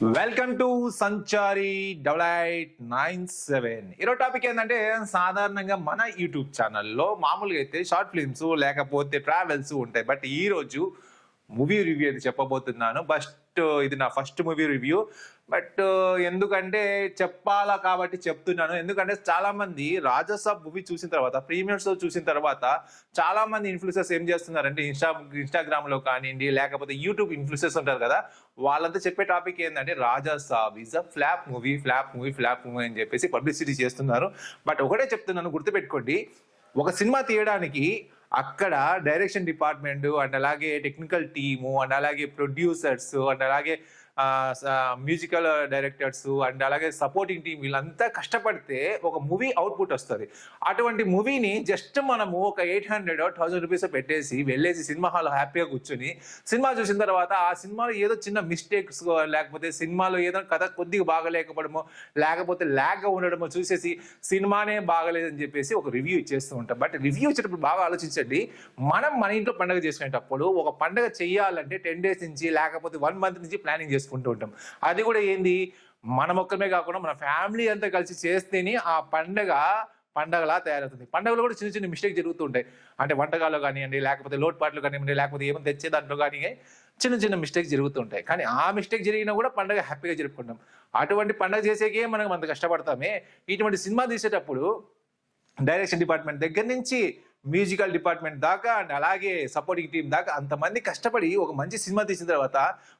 Welcome to సంచారి 8897. ఈరోజు topic ఏంటంటే సాధారణంగా మన యూట్యూబ్ ఛానల్లో మామూలుగా అయితే షార్ట్ ఫిల్మ్స్ లేకపోతే ట్రావెల్స్ ఉంటాయి. బట్ ఈ రోజు మూవీ రివ్యూ అయితే చెప్పబోతున్నాను. ఇది నా ఫస్ట్ మూవీ రివ్యూ. బట్ ఎందుకంటే చెప్పాలా కాబట్టి చెప్తున్నాను. ఎందుకంటే చాలా మంది రాజాసాబ్ మూవీ చూసిన తర్వాత, ప్రీమియర్స్ చూసిన తర్వాత చాలా మంది ఇన్ఫ్లుయెన్సర్స్ ఏం చేస్తున్నారంటే ఇన్స్టాగ్రామ్ లో కానివ్వండి, లేకపోతే యూట్యూబ్ ఇన్ఫ్లుయెన్సర్స్ ఉంటారు కదా, వాళ్ళంతా చెప్పే టాపిక్ ఏంటంటే Rajasaab is a flop movie అని చెప్పేసి పబ్లిసిటీ చేస్తున్నారు. బట్ ఒకటే చెప్తున్నాను, గుర్తుపెట్టుకోండి, ఒక సినిమా తీయడానికి అక్కడ డైరెక్షన్ డిపార్ట్మెంట్ అండ్ అలాగే టెక్నికల్ టీము అండ్ అలాగే ప్రొడ్యూసర్స్ అండ్ అలాగే మ్యూజికల్ డైరెక్టర్స్ అండ్ అలాగే సపోర్టింగ్ టీం వీళ్ళంతా కష్టపడితే ఒక మూవీ అవుట్పుట్ వస్తుంది. అటువంటి మూవీని జస్ట్ మనము ఒక 800-1000 రూపీస్ పెట్టేసి వెళ్ళేసి సినిమా హాల్ హ్యాపీగా కూర్చొని సినిమా చూసిన తర్వాత ఆ సినిమాలో ఏదో చిన్న మిస్టేక్స్ లేకపోతే సినిమాలో ఏదో కథ కొద్దిగా బాగలేకపోవడమో లేకపోతే ల్యాగ్గా ఉండడమో చూసేసి సినిమానే బాగలేదని చెప్పేసి ఒక రివ్యూ ఇచ్చేస్తూ ఉంటాం. బట్ రివ్యూ ఇచ్చేటప్పుడు బాగా ఆలోచించండి. మనం మన ఇంట్లో పండుగ చేసుకునేటప్పుడు ఒక పండుగ చేయాలంటే 10 days నుంచి లేకపోతే 1 month నుంచి ప్లానింగ్ చేసుకుంటూ ఉంటాం. అది కూడా ఏంది, మన ఒక్కమే కాకుండా మన ఫ్యామిలీ అంతా కలిసి చేస్తేనే ఆ పండగలా తయారవుతుంది. పండుగలో కూడా చిన్న చిన్న మిస్టేక్ జరుగుతూ ఉంటాయి. అంటే వంటకాలు కానివ్వండి, లేకపోతే లోటుపాట్లు కానివ్వండి, లేకపోతే ఏమైనా తెచ్చే దాంట్లో కానీ చిన్న చిన్న మిస్టేక్ జరుగుతూ ఉంటాయి. కానీ ఆ మిస్టేక్ జరిగినా కూడా పండుగ హ్యాపీగా జరుపుకుంటాం. అటువంటి పండుగ చేసేకే మనం అంత కష్టపడతామే. ఇటువంటి సినిమా తీసేటప్పుడు డైరెక్షన్ డిపార్ట్మెంట్ దగ్గర నుంచి మ్యూజికల్ డిపార్ట్మెంట్ దాకా అండ్ అలాగే సపోర్టింగ్ టీం దాకా అంతమంది కష్టపడి ఒక మంచి సినిమా తీసిన తర్వాత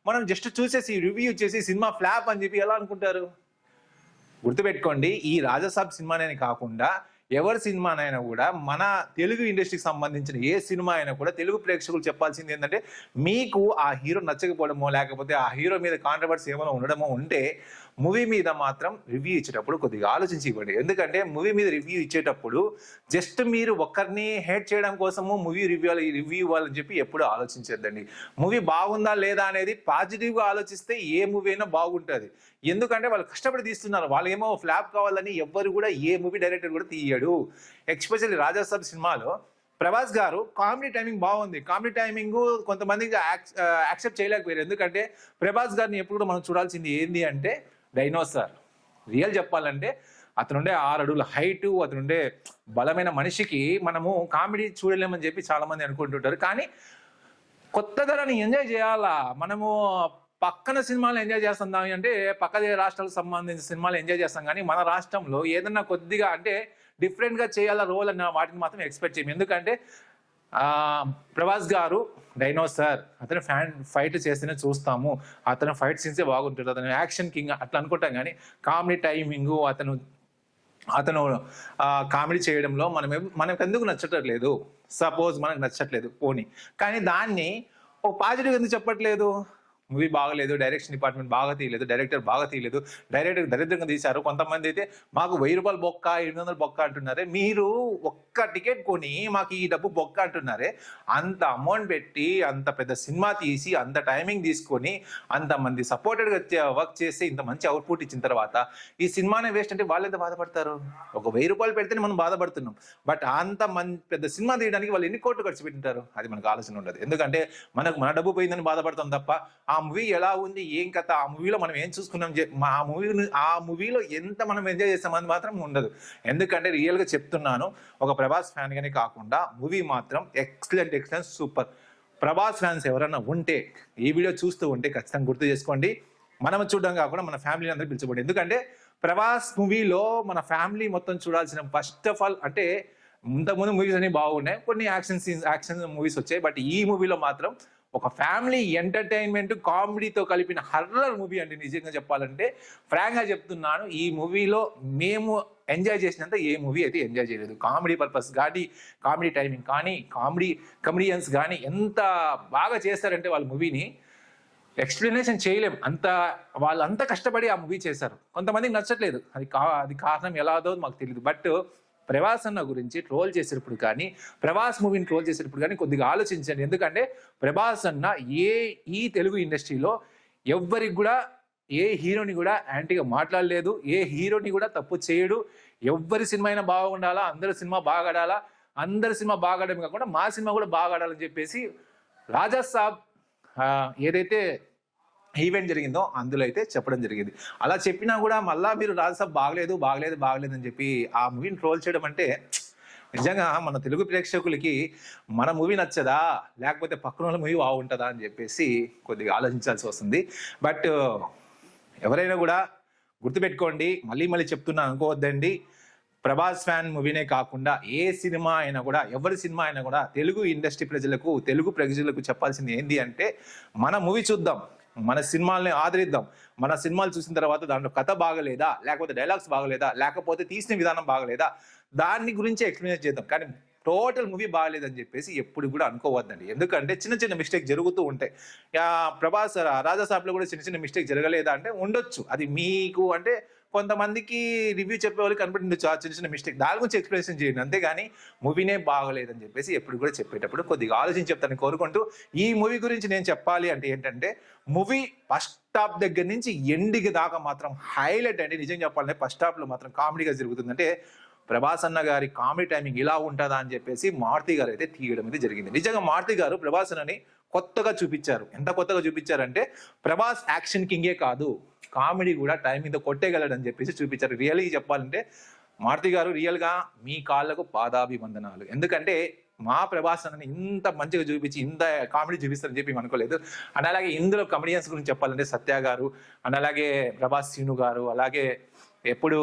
మనం జస్ట్ చూసేసి రివ్యూ చేసి సినిమా ఫ్లాప్ అని చెప్పి ఎలా అనుకుంటారు? గుర్తుపెట్టుకోండి, ఈ రాజాసాబ్ సినిమానే కాకుండా ఎవరి సినిమానైనా కూడా, మన తెలుగు ఇండస్ట్రీకి సంబంధించిన ఏ సినిమా అయినా కూడా తెలుగు ప్రేక్షకులు చెప్పాల్సింది ఏంటంటే, మీకు ఆ హీరో నచ్చకపోవడమో లేకపోతే ఆ హీరో మీద కాంట్రవర్సీ ఏమైనా ఉండడమో ఉంటే మూవీ మీద మాత్రం రివ్యూ ఇచ్చేటప్పుడు కొద్దిగా ఆలోచించి ఇవ్వండి. ఎందుకంటే మూవీ మీద రివ్యూ ఇచ్చేటప్పుడు జస్ట్ మీరు ఒక్కరిని హేట్ చేయడం కోసము మూవీ రివ్యూ ఇవ్వాలని చెప్పి ఎప్పుడు ఆలోచించద్దండి. మూవీ బాగుందా లేదా అనేది పాజిటివ్గా ఆలోచిస్తే ఏ మూవీ అయినా బాగుంటుంది. ఎందుకంటే వాళ్ళు కష్టపడి తీస్తున్నారు. వాళ్ళు ఏమో ఫ్లాప్ కావాలని ఎవ్వరు కూడా, ఏ మూవీ డైరెక్టర్ కూడా తీయడు. ఎస్పెషల్లీ రాజాసాబ్ సినిమాలో ప్రభాస్ గారు కామెడీ టైమింగ్ బాగుంది. కామెడీ టైమింగ్ కొంతమందికి యాక్సెప్ట్ చేయలేకపోయారు. ఎందుకంటే ప్రభాస్ గారిని ఎప్పుడు కూడా మనం చూడాల్సింది ఏంది అంటే డైనోసార్. రియల్ చెప్పాలంటే అతనుండే 6 అడుగుల హైటు, అతనుండే బలమైన మనిషికి మనము కామెడీ చూడలేమని చెప్పి చాలా మంది అనుకుంటుంటారు. కానీ కొత్త ధరని ఎంజాయ్ చేయాలా. మనము పక్కన సినిమాలు ఎంజాయ్ చేస్తాం అంటే పక్క రాష్ట్రాలకు సంబంధించిన సినిమాలు ఎంజాయ్ చేస్తాం, కానీ మన రాష్ట్రంలో ఏదన్నా కొద్దిగా అంటే డిఫరెంట్గా చేయాలా రోల్ అన్న వాటిని మాత్రం ఎక్స్పెక్ట్ చేయము. ఎందుకంటే ప్రభాస్ గారు డైనోసార్, అతను ఫైట్ చేస్తేనే చూస్తాము, అతను ఫైట్ సీన్సే బాగుంటుంది, అతను యాక్షన్ కింగ్ అట్లా అనుకుంటాం. కానీ కామెడీ టైమింగ్, అతను కామెడీ చేయడంలో మనకు ఎందుకు నచ్చట్లేదు? సపోజ్ మనకు నచ్చట్లేదు పోనీ, కానీ దాన్ని ఓ పాజిటివ్ ఎందుకు చెప్పట్లేదు? మూవీ బాగలేదు, డైరెక్షన్ డిపార్ట్మెంట్ బాగా తీయలేదు, డైరెక్టర్ బాగా తీయలేదు, డైరెక్టర్ దరిద్రంగా తీశారు. కొంతమంది అయితే మాకు 1000 రూపాయలు బొక్క, 700 బొక్క అంటున్నారే. మీరు ఒక్క టికెట్ కొని మాకు ఈ డబ్బు బొక్క అంటున్నారే. అంత అమౌంట్ పెట్టి అంత పెద్ద సినిమా తీసి అంత టైమింగ్ తీసుకొని అంతమంది సపోర్టెడ్గా వర్క్ చేసి ఇంత మంచి అవుట్పుట్ ఇచ్చిన తర్వాత ఈ సినిమానే వేస్ట్ అంటే వాళ్ళు ఎంత బాధపడతారు? ఒక 1000 రూపాయలు పెడితేనే మనం బాధపడుతున్నాం. బట్ అంత పెద్ద సినిమా తీయడానికి వాళ్ళు ఎన్ని కోట్లు ఖర్చు పెట్టింటారు? అది మనకు ఆలోచన ఉండదు. ఎందుకంటే మన డబ్బు పోయిందని బాధపడతాం తప్ప ఆ మూవీ ఎలా ఉంది, ఏం కథ, ఆ మూవీలో మనం ఏం చూసుకున్నాం, ఆ మూవీలో ఎంత మనం ఎంజాయ్ చేస్తామని మాత్రం ఉండదు. ఎందుకంటే రియల్గా చెప్తున్నాను, ఒక ప్రభాస్ ఫ్యాన్ గానే కాకుండా మూవీ మాత్రం ఎక్సలెంట్ సూపర్. ప్రభాస్ ఫ్యాన్స్ ఎవరైనా ఉంటే ఈ వీడియో చూస్తూ ఉంటే ఖచ్చితంగా గుర్తు చేసుకోండి. మనం చూడడం కాకుండా మన ఫ్యామిలీ అందరూ పిలిచిపోండి. ఎందుకంటే ప్రభాస్ మూవీలో మన ఫ్యామిలీ మొత్తం చూడాల్సిన, ఫస్ట్ ఆఫ్ ఆల్ అంటే ఇంతకుముందు మూవీస్ అన్ని బాగున్నాయి, కొన్ని యాక్షన్ మూవీస్ వచ్చాయి. బట్ ఈ మూవీలో మాత్రం ఒక ఫ్యామిలీ ఎంటర్టైన్మెంట్ కామెడీతో కలిపిన హర్రర్ మూవీ అండి. నిజంగా చెప్పాలంటే ఫ్రాంక్గా చెప్తున్నాను, ఈ మూవీలో మేము ఎంజాయ్ చేసినంత ఏ మూవీ అయితే ఎంజాయ్ చేయలేదు. కామెడీ పర్పస్ కానీ, కామెడీ టైమింగ్ కానీ, కమెడియన్స్ కానీ ఎంత బాగా చేస్తారంటే వాళ్ళ మూవీని ఎక్స్ప్లెనేషన్ చేయలేం. వాళ్ళంతా కష్టపడి ఆ మూవీ చేశారు. కొంతమందికి నచ్చట్లేదు, అది కారణం ఎలాదో మాకు తెలియదు. బట్ ప్రభాస్ అన్న గురించి ట్రోల్ చేసేటప్పుడు కానీ, ప్రభాస్ మూవీని ట్రోల్ చేసేటప్పుడు కానీ కొద్దిగా ఆలోచించండి. ఎందుకంటే ప్రభాస్ అన్న ఈ తెలుగు ఇండస్ట్రీలో ఎవ్వరికి కూడా, ఏ హీరోని కూడా యాంటీగా మాట్లాడలేదు, ఏ హీరోని కూడా తప్పు చేయడు. ఎవ్వరి సినిమా అయినా బాగుండాలా, అందరి సినిమా బాగా ఆడాలా, అందరి సినిమా బాగా ఆడడం కాకుండా మా సినిమా కూడా బాగా ఆడాలని చెప్పేసి రాజాసాబ్ ఏదైతే ఈవెంట్ జరిగిందో అందులో అయితే చెప్పడం జరిగింది. అలా చెప్పినా కూడా మళ్ళా మీరు రాజసాబ్ బాగలేదు అని చెప్పి ఆ మూవీని ట్రోల్ చేయడం అంటే నిజంగా మన తెలుగు ప్రేక్షకులకి మన మూవీ నచ్చదా లేకపోతే పక్కన వాళ్ళ మూవీ బాగుంటుందా అని చెప్పేసి కొద్దిగా ఆలోచించాల్సి వస్తుంది. బట్ ఎవరైనా కూడా గుర్తుపెట్టుకోండి, మళ్ళీ చెప్తున్నా అనుకోవద్దండి, ప్రభాస్ ఫ్యాన్ మూవీనే కాకుండా ఏ సినిమా అయినా కూడా, ఎవరి సినిమా అయినా కూడా తెలుగు ఇండస్ట్రీ ప్రజలకు, తెలుగు ప్రజలకు చెప్పాల్సింది ఏంటి అంటే మన మూవీ చూద్దాం, మన సినిమాల్ని ఆదరిద్దాం. మన సినిమాలు చూసిన తర్వాత దాంట్లో కథ బాగలేదా, లేకపోతే డైలాగ్స్ బాగలేదా, లేకపోతే తీసిన విధానం బాగలేదా, దాని గురించి ఎక్స్ప్లెయిన్ చేద్దాం. కానీ టోటల్ మూవీ బాగలేదని చెప్పేసి ఎప్పుడు కూడా అనుకోవద్దండి. ఎందుకంటే చిన్న మిస్టేక్ జరుగుతూ ఉంటాయి. ప్రభాస్ రాజాసాబ్లో కూడా చిన్న మిస్టేక్ జరగలేదా అంటే ఉండొచ్చు. అది మీకు అంటే కొంతమందికి రివ్యూ చెప్పే వాళ్ళకి కనపడిండొచ్చు ఆ చిన్న మిస్టేక్, దాని గురించి ఎక్స్ప్లెనేషన్ చేయండి. అంతేగాని మూవీనే బాగలేదని చెప్పేసి ఎప్పుడు కూడా చెప్పేటప్పుడు కొద్దిగా ఆలోచించి చెప్తాను కోరుకుంటూ, ఈ మూవీ గురించి నేను చెప్పాలి అంటే ఏంటంటే, మూవీ ఫస్ట్ హాఫ్ దగ్గర నుంచి ఎండింగ్ దాకా మాత్రం హైలైట్ అండి. నిజం చెప్పాలంటే ఫస్ట్ హాఫ్ లో మాత్రం కామెడీగా జరుగుతుందంటే ప్రభాస్ అన్న గారి కామెడీ టైమింగ్ ఇలా ఉంటుందా అని చెప్పేసి మారుతి గారు అయితే తీయడం అయితే జరిగింది. నిజంగా మారుతి గారు ప్రభాస్ అని కొత్తగా చూపించారు. ఎంత కొత్తగా చూపించారంటే ప్రభాస్ యాక్షన్ కింగే కాదు, కామెడీ కూడా టైం మీద కొట్టేయగలడని చెప్పేసి చూపించారు. రియల్గా చెప్పాలంటే మారుతి గారు రియల్గా మీ కాళ్ళకు పాదాభివందనాలు. ఎందుకంటే మా ప్రభాస్ అని ఇంత మంచిగా చూపించి ఇంత కామెడీ చూపిస్తారని చెప్పి అనుకోలేదు. అండ్ అలాగే ఇందులో కమెడియన్స్ గురించి చెప్పాలంటే సత్య గారు, అండ్ అలాగే ప్రభాస్ సీను గారు, అలాగే ఎప్పుడు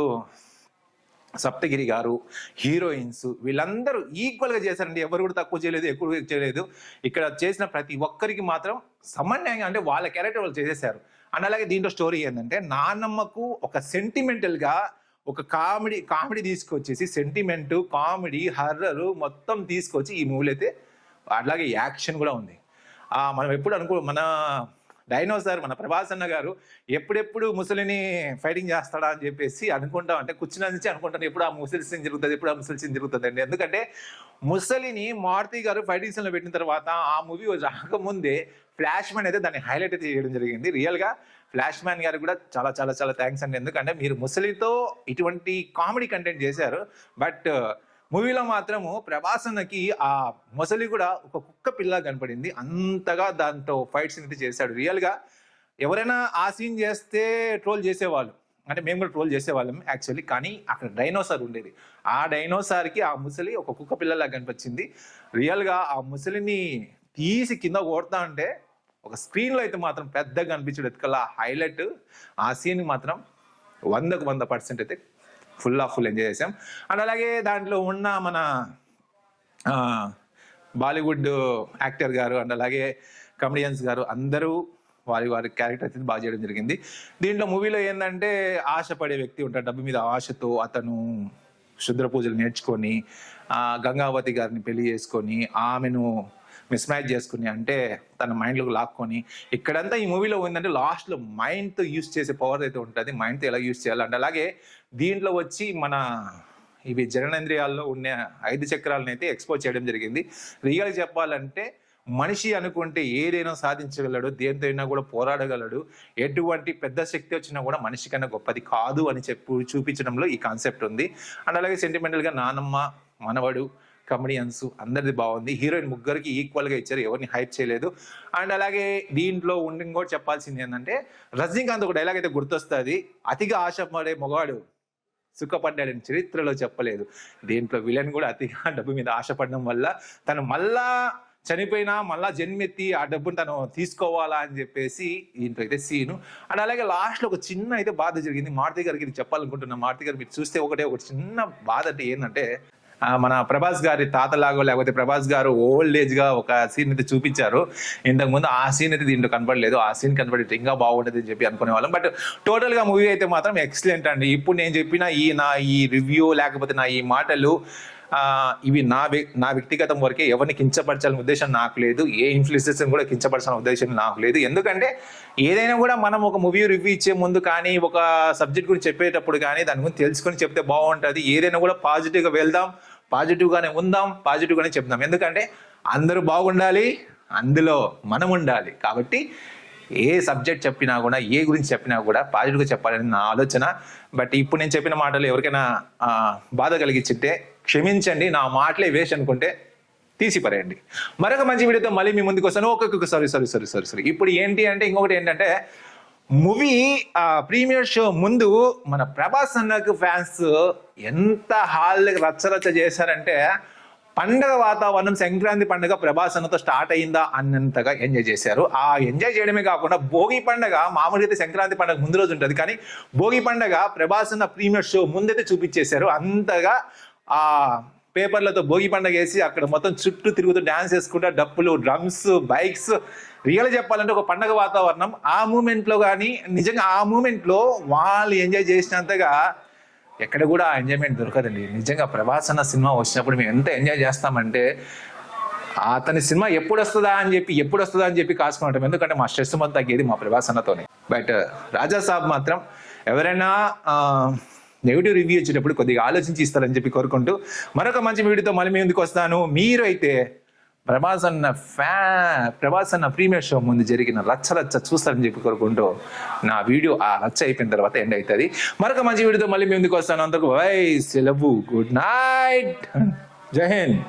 సప్తగిరి గారు, హీరోయిన్స్ వీళ్ళందరూ ఈక్వల్గా చేశారండి. ఎవరు కూడా తక్కువ చేయలేదు, ఎక్కువ చేయలేదు. ఇక్కడ చేసిన ప్రతి ఒక్కరికి మాత్రం సమన్వయంగా అంటే వాళ్ళ క్యారెక్టర్ వాళ్ళు చేసేసారు. అండ్ అలాగే దీంట్లో స్టోరీ ఏంటంటే, నాన్నమ్మకు ఒక సెంటిమెంటల్గా ఒక కామెడీ తీసుకొచ్చేసి సెంటిమెంటు, కామెడీ, హర్రర్ మొత్తం తీసుకొచ్చి ఈ మూవీలో అయితే, అలాగే యాక్షన్ కూడా ఉంది. మనం ఎప్పుడు మన డైనోసార్ మన ప్రభాస్ అన్న గారు ఎప్పుడెప్పుడు ముసలిని ఫైటింగ్ చేస్తాడా అని చెప్పేసి అనుకుంటాం. అంటే కూర్చున్న నుంచి అనుకుంటాను ఎప్పుడు ఆ ముసలి సీన్ జరుగుతుంది, ఎప్పుడు ఆ ముసలి సీన్ జరుగుతుంది అండి. ఎందుకంటే ముసలిని మారుతి గారు ఫైటింగ్ సీన్లో పెట్టిన తర్వాత ఆ మూవీ రాకముందే ఫ్లాష్ మ్యాన్ అయితే దాన్ని హైలైట్ అయితే చేయడం జరిగింది. రియల్గా ఫ్లాష్ మ్యాన్ గారికి కూడా చాలా చాలా చాలా థ్యాంక్స్ అండి. ఎందుకంటే మీరు ముసలితో ఇటువంటి కామెడీ కంటెంట్ చేశారు, బట్ మూవీలో మాత్రము ప్రభాస్ అన్నకి ఆ ముసలి కూడా ఒక కుక్క పిల్ల కనపడింది. అంతగా దాంతో ఫైట్ సీన్ అయితే చేశాడు. రియల్గా ఎవరైనా ఆ సీన్ చేస్తే ట్రోల్ చేసేవాళ్ళు, అంటే మేము కూడా ట్రోల్ చేసేవాళ్ళం యాక్చువల్లీ. కానీ అక్కడ డైనోసార్ ఉండేది, ఆ డైనోసార్కి ఆ ముసలి ఒక కుక్క పిల్లలా కనిపించింది. రియల్గా ఆ ముసలిని తీసి కింద కొడతా అంటే ఒక స్క్రీన్లో అయితే మాత్రం పెద్దగా కనిపించడు ఎత్తుకల్లా హైలైట్. ఆ సీన్ మాత్రం 100% అయితే ఫుల్ ఎంజాయ్ చేసాం. అండ్ అలాగే దాంట్లో ఉన్న మన బాలీవుడ్ యాక్టర్ గారు అండ్ అలాగే కమెడియన్స్ గారు అందరూ వారి క్యారెక్టర్ అయితే బాగా చేయడం జరిగింది. దీంట్లో మూవీలో ఏంటంటే ఆశపడే వ్యక్తి ఉంటాడు, డబ్బు మీద ఆశతో అతను శుద్ర పూజలు నేర్చుకొని గంగావతి గారిని పెళ్లి చేసుకొని ఆమెను మిస్ మ్యాచ్ చేసుకుని అంటే తన మైండ్లోకి లాక్కొని, ఇక్కడంతా ఈ మూవీలో ఏంటంటే లాస్ట్లో మైండ్తో యూస్ చేసే పవర్ అయితే ఉంటుంది, మైండ్తో ఎలా యూస్ చేయాలి. అండ్ అలాగే దీంట్లో వచ్చి మన ఇవి జననేంద్రియాల్లో ఉన్న 5 చక్రాలను అయితే ఎక్స్పోజ్ చేయడం జరిగింది. రియల్గా చెప్పాలంటే మనిషి అనుకుంటే ఏదైనా సాధించగలడు, దేంతో అయినా కూడా పోరాడగలడు, ఎటువంటి పెద్ద శక్తి వచ్చినా కూడా మనిషి కన్నా గొప్పది కాదు అని చూపించడంలో ఈ కాన్సెప్ట్ ఉంది. అండ్ అలాగే సెంటిమెంటల్గా నానమ్మ, మనవడు, కమెడియన్స్ అందరిది బాగుంది. హీరోయిన్ ముగ్గురికి ఈక్వల్గా ఇచ్చారు, ఎవరిని హైప్ చేయలేదు. అండ్ అలాగే దీంట్లో ఉండి కూడా చెప్పాల్సింది ఏంటంటే, రజనీకాంత్ ఒక డైలాగ్ అయితే గుర్తొస్తుంది, అతిగా ఆశపడే మొగాడు సుఖపడ్డాడని చరిత్రలో చెప్పలేదు. దీంట్లో విలన్ కూడా అతిగా డబ్బు మీద ఆశపడడం వల్ల తను మళ్ళా చనిపోయినా మళ్ళా జన్మెత్తి ఆ డబ్బును తను తీసుకోవాలా అని చెప్పేసి దీంట్లో అయితే సీను. అండ్ అలాగే లాస్ట్లో ఒక చిన్న అయితే బాధ జరిగింది. మారుతి గారికి ఇది చెప్పాలనుకుంటున్నా. మారుతి గారు మీరు చూస్తే ఒక చిన్న బాధ అంటే ఏంటంటే, మన ప్రభాస్ గారి తాతలాగో లేకపోతే ప్రభాస్ గారు ఓల్డ్ ఏజ్ గా ఒక సీన్ అయితే చూపించారు. ఇంతకుముందు ఆ సీన్ అయితే దీంట్లో కనపడలేదు. ఆ సీన్ కనపడి ఇంకా బాగుంటుంది అని చెప్పి అనుకునే వాళ్ళం. బట్ టోటల్ గా మూవీ అయితే మాత్రం ఎక్సలెంట్ అండి. ఇప్పుడు నేను చెప్పిన ఈ రివ్యూ లేకపోతే ఈ మాటలు ఇవి నా వ్యక్తిగతం వరకే, ఎవరిని కించపరచాలనే ఉద్దేశం నాకు లేదు, ఏ ఇన్ఫ్లుయెన్సర్స్ కూడా కించపరచాలనే ఉద్దేశం నాకు లేదు. ఎందుకంటే ఏదైనా కూడా మనం ఒక మూవీ రివ్యూ ఇచ్చే ముందు కానీ ఒక సబ్జెక్ట్ గురించి చెప్పేటప్పుడు కానీ దాని గురించి తెలుసుకొని చెప్తే బాగుంటుంది. ఏదైనా కూడా పాజిటివ్గా వెళ్దాం, పాజిటివ్గానే ఉందాం, పాజిటివ్గానే చెప్దాం. ఎందుకంటే అందరూ బాగుండాలి, అందులో మనం ఉండాలి. కాబట్టి ఏ సబ్జెక్ట్ చెప్పినా కూడా, ఏ గురించి చెప్పినా కూడా పాజిటివ్గా చెప్పాలని నా ఆలోచన. బట్ ఇప్పుడు నేను చెప్పిన మాటలు ఎవరికైనా బాధ కలిగించితే క్షమించండి. నా మాటలే వేస్ట్ అనుకుంటే తీసి పరేయండి. మరొక మంచి వీడియోతో మళ్ళీ మీ ముందుకు వస్తాను. ఒక్కొక్క సారీ. ఇప్పుడు ఏంటి అంటే ఇంకొకటి ఏంటంటే మూవీ ప్రీమియర్ షో ముందు మన ప్రభాస్ అన్నకు ఫ్యాన్స్ ఎంత హాల్ రచ్చరచ్చ చేశారంటే పండగ వాతావరణం, సంక్రాంతి పండుగ ప్రభాస్ అన్నతో స్టార్ట్ అయిందా అన్నంతగా ఎంజాయ్ చేశారు. ఆ ఎంజాయ్ చేయడమే కాకుండా భోగి పండుగ మామూలుగా అయితే సంక్రాంతి పండుగ ముందు రోజు ఉంటుంది, కానీ భోగి పండుగ ప్రభాస్ అన్న ప్రీమియర్ షో ముందైతే చూపించేశారు. అంతగా ఆ పేపర్లతో భోగి పండుగ వేసి అక్కడ మొత్తం చుట్టూ తిరుగుతూ డాన్స్ వేసుకుంటా డప్పులు, డ్రమ్స్, బైక్స్, రియల్ చెప్పాలంటే ఒక పండగ వాతావరణం. ఆ మూమెంట్ లో కానీ నిజంగా ఆ మూమెంట్ లో వాళ్ళు ఎంజాయ్ చేసినంతగా ఎక్కడ కూడా ఆ ఎంజాయ్మెంట్ దొరకదండి. నిజంగా ప్రభాస్ అన్న సినిమా వచ్చినప్పుడు మేము ఎంత ఎంజాయ్ చేస్తామంటే అతని సినిమా ఎప్పుడు వస్తుందా అని చెప్పి కాసుకుంటాం. ఎందుకంటే మా స్ట్రెస్ మొత్తం తగ్గేది మా ప్రభాస్ అన్నతోనే. బట్ రాజా సాబ్ మాత్రం ఎవరైనా నెగిటివ్ రివ్యూ ఇచ్చేటప్పుడు కొద్దిగా ఆలోచించి ఇస్తారని చెప్పి కోరుకుంటూ మరొక మంచి వీడియోతో మళ్ళీ మీ ముందుకు వస్తాను. మీరు అయితే ప్రభాస్ అన్న ప్రీమియర్ షో ముందు జరిగిన రచ్చ చూస్తారని చెప్పి కోరుకుంటూ నా వీడియో ఆ రచ్చ అయిపోయిన తర్వాత ఎండ్ అవుతుంది. మరొక మంచి వీడియోతో మళ్ళీ మీ ముందుకు వస్తాను. అందరికీ సెలవు, గుడ్ నైట్, జై హింద్.